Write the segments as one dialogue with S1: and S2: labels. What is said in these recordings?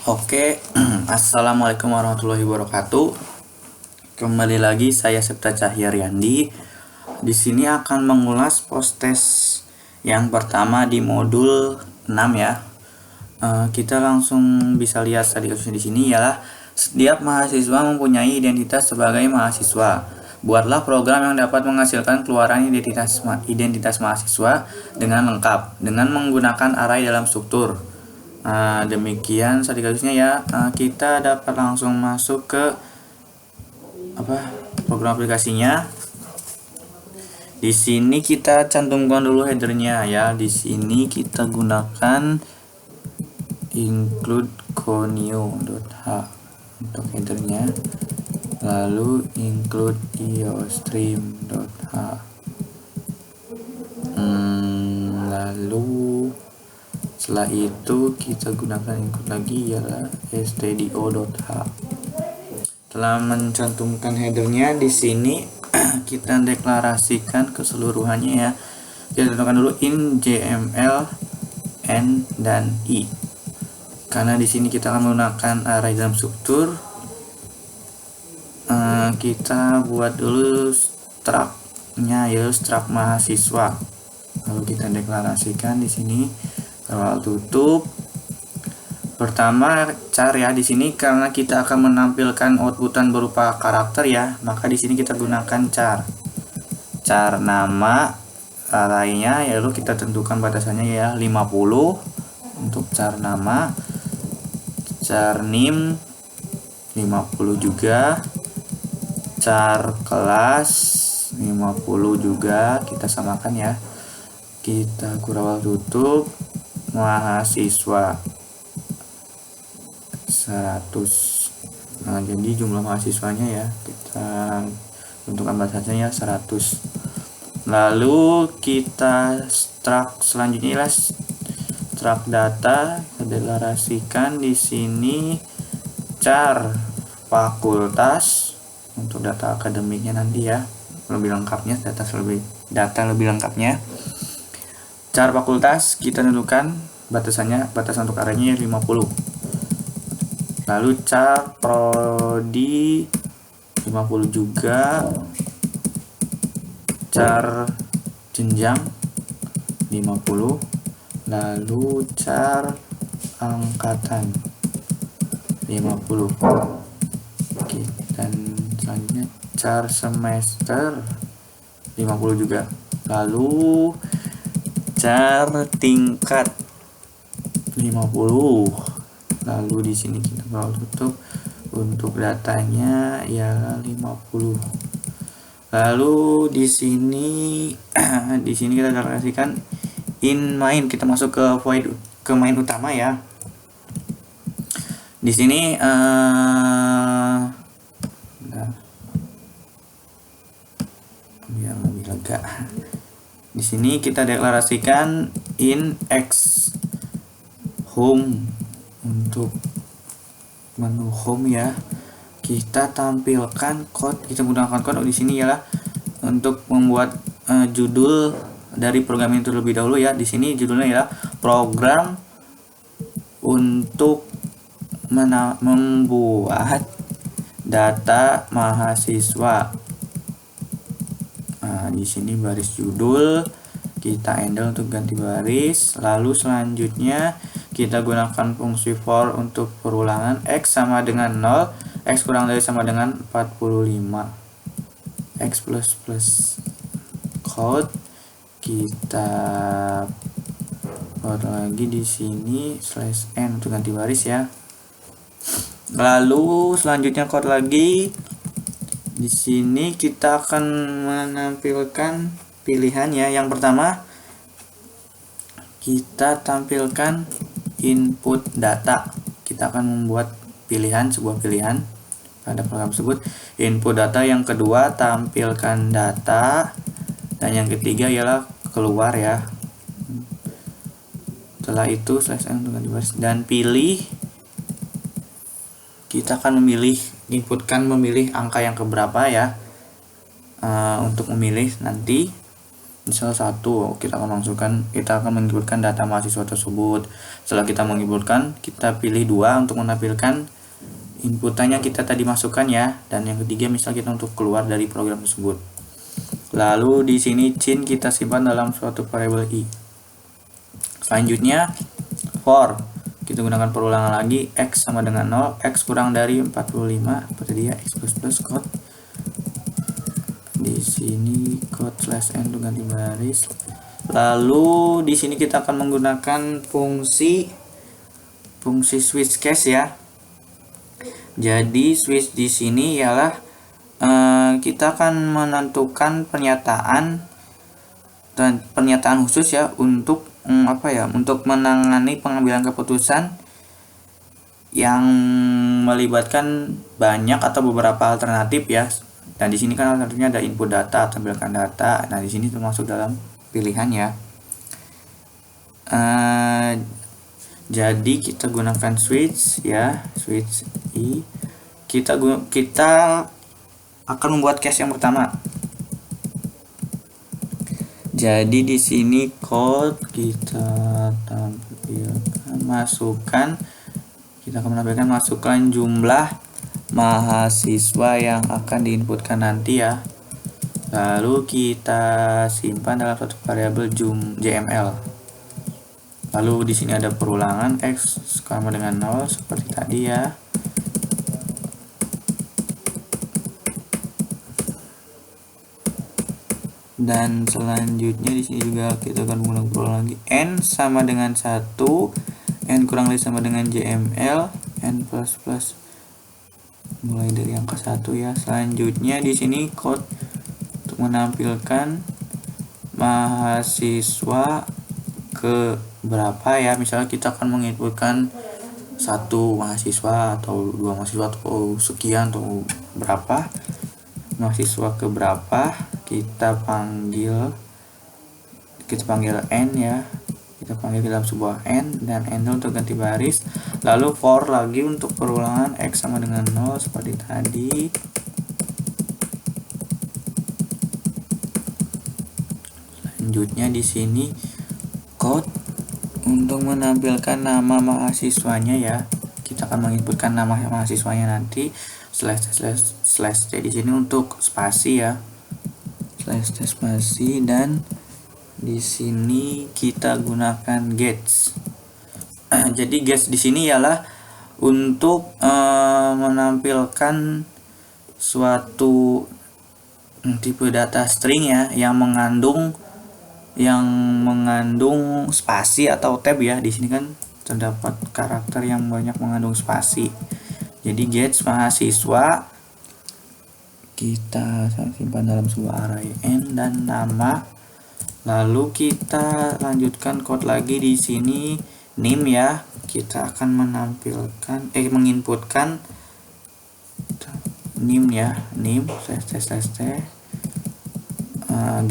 S1: Oke, assalamualaikum warahmatullahi wabarakatuh. Kembali lagi saya Septa Cahya Riyandi. Di sini akan mengulas post-test yang pertama di modul 6 ya. Kita langsung bisa lihat tadi kasusnya di sini ialah setiap mahasiswa mempunyai identitas sebagai mahasiswa. Buatlah program yang dapat menghasilkan keluaran identitas mahasiswa dengan lengkap dengan menggunakan array dalam struktur. Demikian tadi kasusnya ya. Kita dapat langsung masuk ke program aplikasinya. Di sini kita cantumkan dulu headernya ya. Di sini kita gunakan include conio.h untuk headernya, lalu include iostream.h, lalu setelah itu kita gunakan include lagi ialah stdio.h. Setelah mencantumkan headernya di sini kita deklarasikan keseluruhannya ya. Kita tentukan dulu in JML n dan i. Karena di sini kita akan menggunakan array dalam struktur, kita buat dulu struct-nya ya, struct mahasiswa. Lalu kita deklarasikan di sini kalau tutup. Pertama char ya, di sini karena kita akan menampilkan outputan berupa karakter ya, maka di sini kita gunakan char. Char nama arraynya ya, lalu kita tentukan batasannya ya 50 untuk char nama. Char name 50 juga, char kelas 50 juga, kita samakan ya. Kita kurawal tutup, mahasiswa 100. Jadi jumlah mahasiswanya ya kita tentukan batasannya ya 100. Lalu kita struct selanjutnya ialah struct data. Kita deklarasikan di sini char fakultas untuk data akademiknya nanti ya, lebih lengkapnya data lebih lengkapnya. Char fakultas kita tentukan batasan untuk arraynya 50. Lalu char prodi 50 juga, char jenjang 50, lalu char angkatan 50. Oke, dan selanjutnya char semester 50 juga, lalu char tingkat 50. Lalu di sini kita bakal tutup untuk datanya ya 50. Lalu di sini kita deklarasikan in main, kita masuk ke void, ke main utama ya. Di sini biar lebih lega. Di sini kita deklarasikan in x home untuk menu home ya. Kita tampilkan code, kita gunakan code di sini ialah untuk membuat judul dari program itu terlebih dahulu ya. Di sini judulnya ialah program untuk membuat data mahasiswa. Di sini baris judul kita handle untuk ganti baris. Lalu selanjutnya kita gunakan fungsi for untuk perulangan x sama dengan 0, x kurang dari sama dengan 45, x plus code kita buat lagi di sini /n untuk ganti baris ya. Lalu selanjutnya code lagi. Di sini kita akan menampilkan pilihan ya. Yang pertama kita tampilkan input data. Kita akan membuat sebuah pilihan pada program tersebut. Input data. Yang kedua tampilkan data. Dan yang ketiga ialah keluar ya. Setelah itu /n untuk ganti baris dan pilih. Kita akan memilih angka yang keberapa ya, untuk memilih nanti. misal 1, kita akan menginputkan data mahasiswa tersebut. Setelah kita menginputkan, kita pilih 2 untuk menampilkan inputannya kita tadi masukkan ya, dan yang ketiga misal kita untuk keluar dari program tersebut. Lalu di sini cin kita simpan dalam suatu variabel i. Selanjutnya for, kita gunakan perulangan lagi, x sama dengan 0, x kurang dari 45, seperti dia, x plus code. Di sini code /n untuk ganti baris. Lalu di sini kita akan menggunakan fungsi switch case ya. Jadi switch di sini ialah kita akan menentukan pernyataan khusus ya untuk untuk menangani pengambilan keputusan yang melibatkan banyak atau beberapa alternatif ya. Dan di sini kan alternatifnya ada input data, tampilkan data. Nah, di sini termasuk dalam pilihan ya. Jadi kita gunakan switch ya, switch i. Kita akan membuat case yang pertama. Jadi di sini code kita tampilkan, kita akan masukkan jumlah mahasiswa yang akan diinputkan nanti ya. Lalu kita simpan dalam suatu variabel jml. Lalu di sini ada perulangan x sama dengan 0 seperti tadi ya. Dan selanjutnya di sini juga kita akan menggunakan perulangan lagi, n sama dengan 1, n kurang lebih sama dengan jml, n plus mulai dari angka 1 ya. Selanjutnya di sini code untuk menampilkan mahasiswa ke berapa ya. Misalnya kita akan menginputkan 1 mahasiswa atau 2 mahasiswa atau sekian atau berapa mahasiswa ke berapa, kita panggil n ya, kita panggil dalam sebuah n, dan n untuk ganti baris. Lalu for lagi untuk perulangan x sama dengan 0 seperti tadi. Selanjutnya di sini code untuk menampilkan nama mahasiswanya ya. Kita akan menginputkan nama mahasiswanya nanti /t di sini untuk spasi ya, /t spasi, dan di sini kita gunakan gets. Jadi gets di sini ialah untuk menampilkan suatu tipe data string ya yang mengandung spasi atau tab ya. Di sini kan terdapat karakter yang banyak mengandung spasi. Jadi gets mahasiswa kita simpan dalam sebuah array n dan nama. Lalu kita lanjutkan code lagi di sini name ya. Kita akan menginputkan name ya, name /t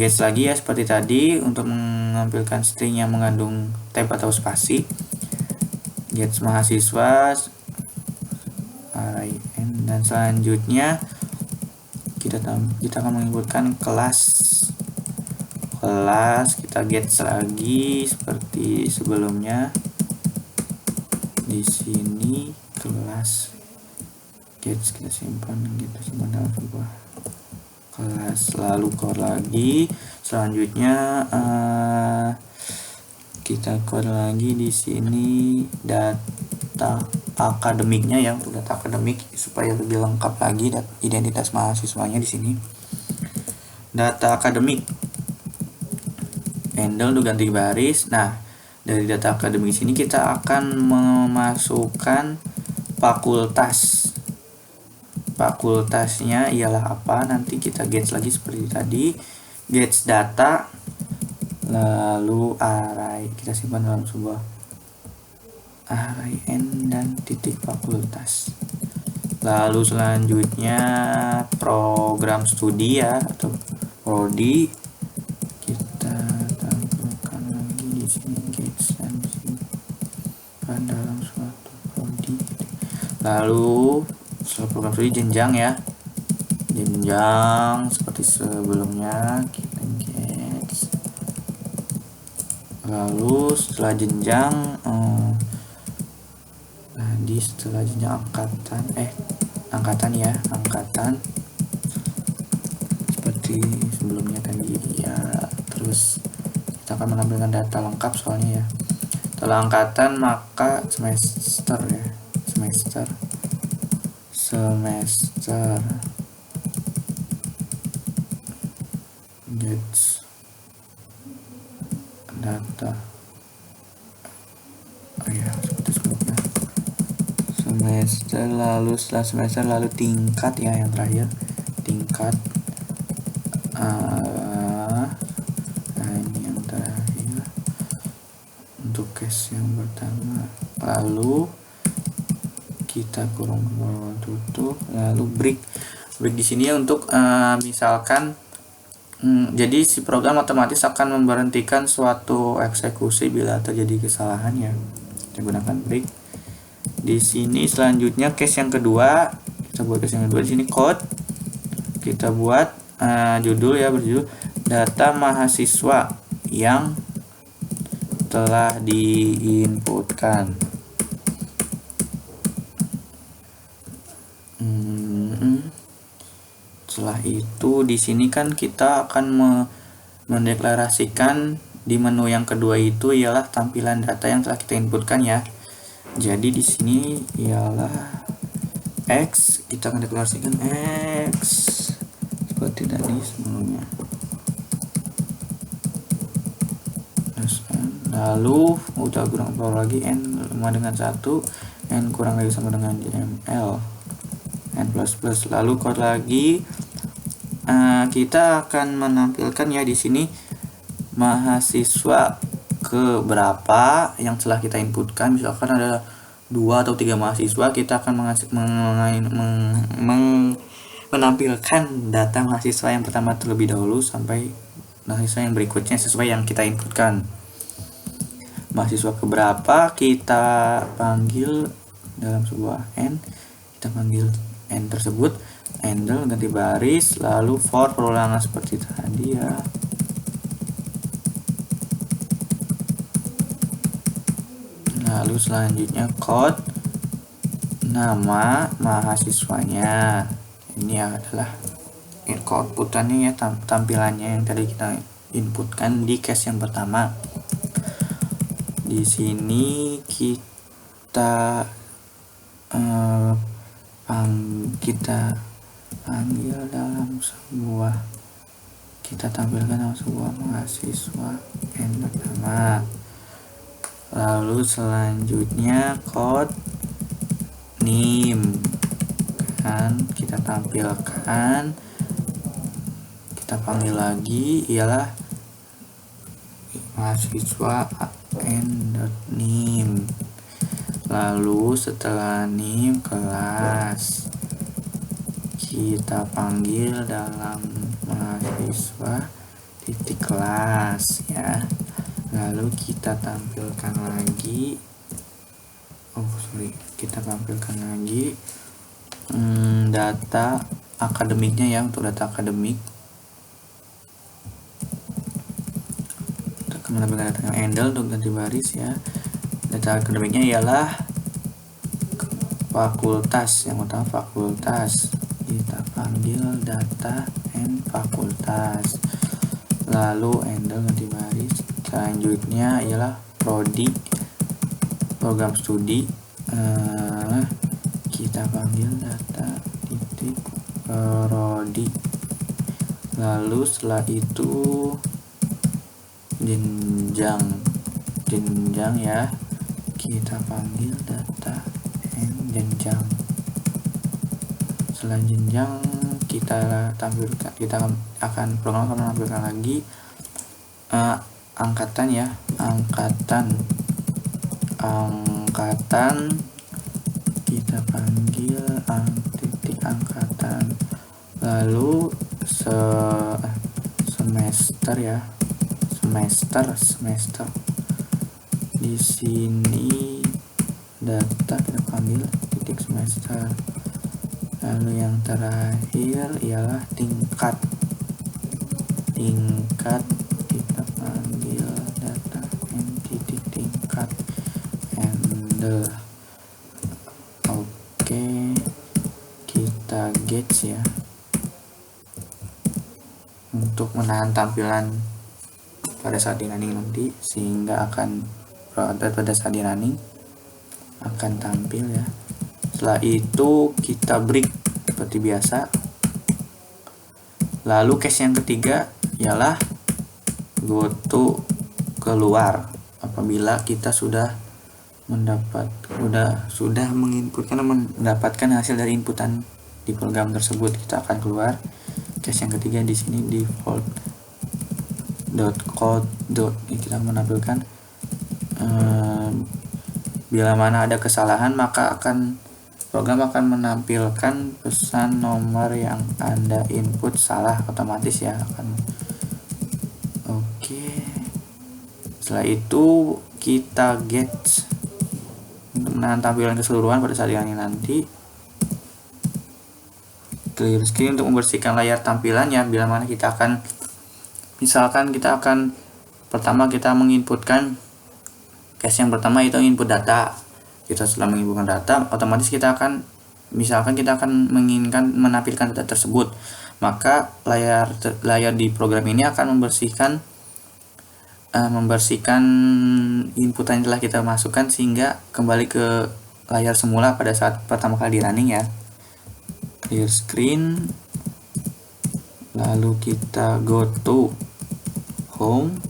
S1: gets lagi ya seperti tadi untuk mengambilkan string yang mengandung tab atau spasi. Gets mahasiswa array n, dan selanjutnya kita akan menginputkan kelas, kita gets lagi seperti sebelumnya. Di sini kelas gets kita simpan dalam sebuah kelas. Lalu core lagi, selanjutnya kita core lagi di sini data akademiknya ya, untuk data akademik supaya lebih lengkap lagi identitas mahasiswanya. Di sini data akademik, handle untuk ganti baris. Nah, dari data akademik sini kita akan memasukkan fakultasnya ialah apa, nanti kita gets lagi seperti tadi, gets data, lalu array kita simpan dalam sebuah array n dan titik fakultas. Lalu selanjutnya program studi ya atau prodi, kita tampilkan lagi di sini gets dan simpan dalam suatu prodi. Lalu setelah program studi jenjang ya, jenjang seperti sebelumnya, kita gets Lalu setelah jenjang setelah jenjang angkatan seperti sebelumnya tadi ya. Terus kita akan menampilkan data lengkap soalnya ya. Setelah angkatan maka semester gets data seperti sebelumnya. Semester, lalu setelah semester lalu tingkat ya, yang terakhir tingkat. Ini yang terakhir untuk case yang pertama. Lalu kita kurung tutup, lalu break di sini ya untuk misalkan jadi si program otomatis akan memberhentikan suatu eksekusi bila terjadi kesalahan ya. Kita gunakan break. Di sini selanjutnya case yang kedua, kita buat case yang kedua. Di sini code kita buat judul ya, berjudul data mahasiswa yang telah diinputkan. Setelah itu di sini kan kita akan mendeklarasikan di menu yang kedua itu ialah tampilan data yang telah kita inputkan ya. Jadi di sini ialah X, kita akan deklarasikan X seperti tadi sebelumnya. Lalu udah kurang lagi N sama dengan 1, N kurang lagi sama dengan JML, N++. Lalu code lagi, kita akan menampilkan ya di sini mahasiswa ke berapa yang telah kita inputkan. Misalkan ada 2 atau 3 mahasiswa, kita akan menampilkan data mahasiswa yang pertama terlebih dahulu sampai mahasiswa yang berikutnya sesuai yang kita inputkan. Mahasiswa keberapa kita panggil dalam sebuah N, kita panggil N tersebut, handle ganti baris, lalu for perulangan seperti tadi ya. Lalu selanjutnya code nama mahasiswanya. Ini adalah outputannya ya, tampilannya yang tadi kita inputkan di case yang pertama. Di sini kita panggil dalam sebuah, kita tampilkan dalam sebuah mahasiswa N pertama. Lalu selanjutnya code name kan kita tampilkan, kita panggil lagi ialah mahasiswa n.name. Lalu setelah name kelas, kita panggil dalam mahasiswa titik kelas ya. Lalu kita tampilkan lagi, kita tampilkan lagi data akademiknya ya. Untuk data akademik kita akan menampilkan data handle untuk ganti baris ya. Data akademiknya ialah fakultas, yang utama fakultas, kita panggil data and fakultas, lalu handle ganti baris. Selanjutnya ialah prodi, program studi, kita panggil data titik prodi. Lalu setelah itu jenjang ya, kita panggil data jenjang. Setelah jenjang kita tampilkan, program akan menampilkan lagi angkatan ya, angkatan kita panggil titik angkatan. Lalu semester ya, semester di sini data kita panggil titik semester. Lalu yang terakhir ialah tingkat kita panggil data handle. Oke, kita gauge ya untuk menahan tampilan pada saat di running nanti, sehingga akan pada saat di running akan tampil ya. Setelah itu kita break seperti biasa. Lalu case yang ketiga ialah go to keluar apabila kita sudah mendapatkan hasil dari inputan di program tersebut. Kita akan keluar. Case yang ketiga di sini default.code. Kita menampilkan bila mana ada kesalahan, maka program akan menampilkan pesan nomor yang Anda input salah otomatis ya Oke. Setelah itu kita get untuk menahan tampilan keseluruhan pada saat ini nanti. Clear screen untuk membersihkan layar tampilannya bila mana kita akan, misalkan kita akan pertama kita menginputkan case yang pertama itu input data. Kita setelah menginputkan data, otomatis kita akan, misalkan kita akan menginginkan menampilkan data tersebut, maka layar di program ini akan membersihkan inputan yang telah kita masukkan sehingga kembali ke layar semula pada saat pertama kali di running ya. Clear screen, lalu kita go to home,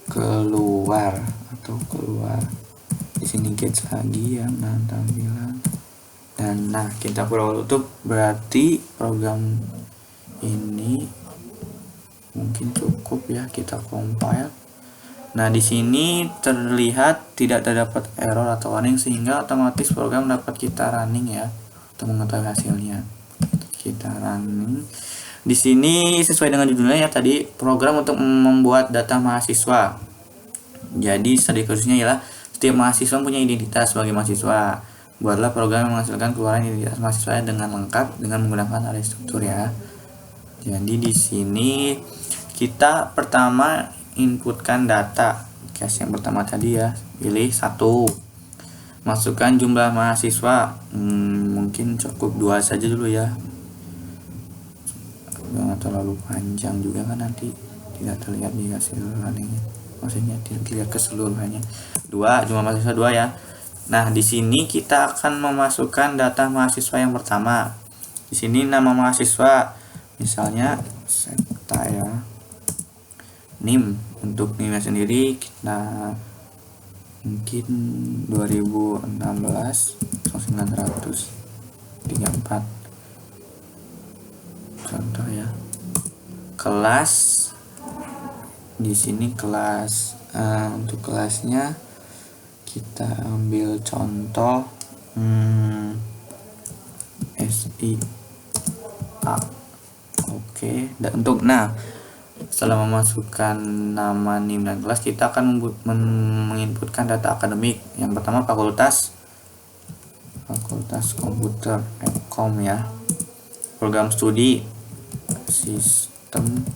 S1: keluar di sini get lagi ya tampilan, dan kita tutup. Berarti program ini mungkin cukup ya, kita compile. Nah, di sini terlihat tidak terdapat error atau warning sehingga otomatis program dapat kita running ya untuk mengetahui hasilnya. Kita running. Di sini sesuai dengan judulnya ya tadi, program untuk membuat data mahasiswa. Jadi studi khususnya ialah setiap mahasiswa punya identitas sebagai mahasiswa. Buatlah program yang menghasilkan keluaran identitas mahasiswa dengan lengkap dengan menggunakan array struktur ya. Jadi di sini kita pertama inputkan data. Case yang pertama tadi ya, pilih 1. Masukkan jumlah mahasiswa. Mungkin cukup 2 saja dulu ya. Jangan terlalu panjang juga kan nanti tidak terlihat di hasil runningnya. Maksudnya tidak terlihat keseluruhannya. 2, jumlah mahasiswa 2 ya. Nah, di sini kita akan memasukkan data mahasiswa yang pertama. Di sini nama mahasiswa misalnya Septa ya. NIM, untuk NIM sendiri kita mungkin 2016 934 contoh ya. Kelas di sini kelas, untuk kelasnya kita ambil contoh SIA. Oke, dan untuk setelah memasukkan nama NIM dan kelas, kita akan menginputkan data akademik. Yang pertama fakultas komputer Kom ya. Program studi sistem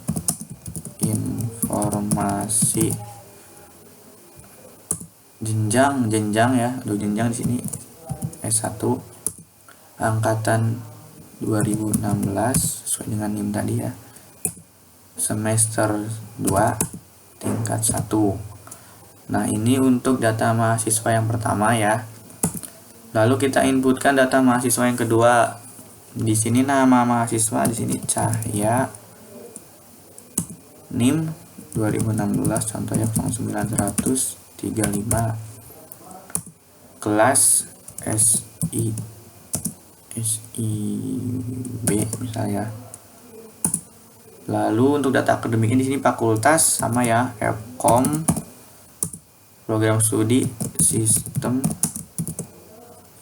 S1: informasi. Jenjang ya. Jenjang di sini S1 angkatan 2016 sesuai dengan NIM tadi ya. Semester 2 tingkat 1. Nah, ini untuk data mahasiswa yang pertama ya. Lalu kita inputkan data mahasiswa yang kedua. Di sini nama mahasiswa, di sini Cahya. NIM 2016 contohnya 09135. Kelas SIB misalnya. Lalu untuk data akademiknya di sini fakultas sama ya, Kom, program studi sistem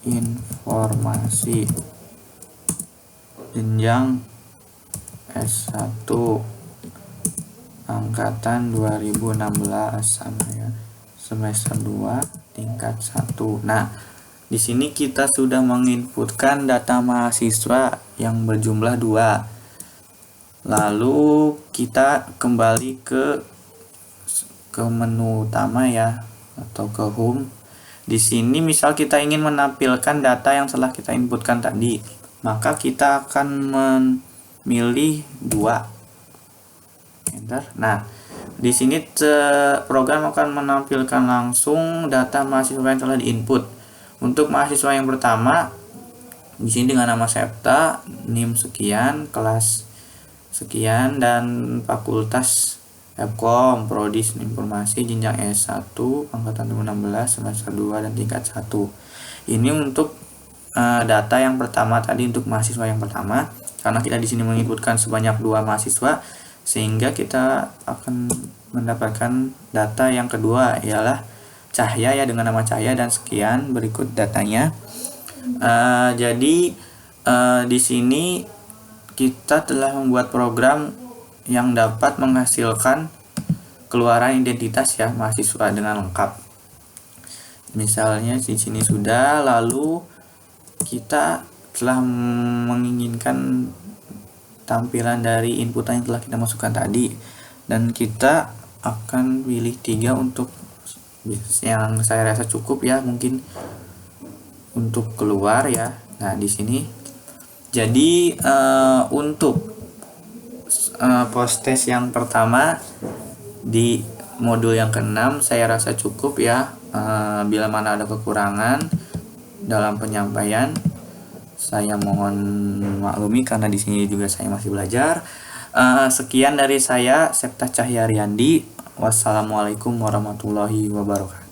S1: informasi, jenjang S1 angkatan 2016 sama ya, semester 2 tingkat 1. Nah, di sini kita sudah menginputkan data mahasiswa yang berjumlah 2. Lalu kita kembali ke ke menu utama ya, atau ke home. Di sini misal kita ingin menampilkan data yang telah kita inputkan tadi, maka kita akan memilih 2. Enter. Nah, di sini program akan menampilkan langsung data mahasiswa yang telah diinput. Untuk mahasiswa yang pertama, di sini dengan nama Septa, NIM sekian, kelas sekian, dan fakultas Fkom, Prodi Informasi, jenjang S1, angkatan 2016, semester 2 dan tingkat 1. Ini untuk data yang pertama tadi, untuk mahasiswa yang pertama. Karena kita di sini menginputkan sebanyak 2 mahasiswa, sehingga kita akan mendapatkan data yang kedua, ialah Cahya ya, dengan nama Cahya dan sekian. Berikut datanya. Jadi di sini kita telah membuat program yang dapat menghasilkan keluaran identitas ya mahasiswa dengan lengkap. Misalnya di sini sudah, lalu kita telah menginginkan tampilan dari inputan yang telah kita masukkan tadi, dan kita akan pilih 3 untuk yang saya rasa cukup ya, mungkin untuk keluar ya. Nah, di sini jadi untuk post-test yang pertama di modul yang ke-6 saya rasa cukup ya. Bila mana ada kekurangan dalam penyampaian, saya mohon maklumi karena di sini juga saya masih belajar. Sekian dari saya, Septa Cahya Riyandi. Wassalamualaikum warahmatullahi wabarakatuh.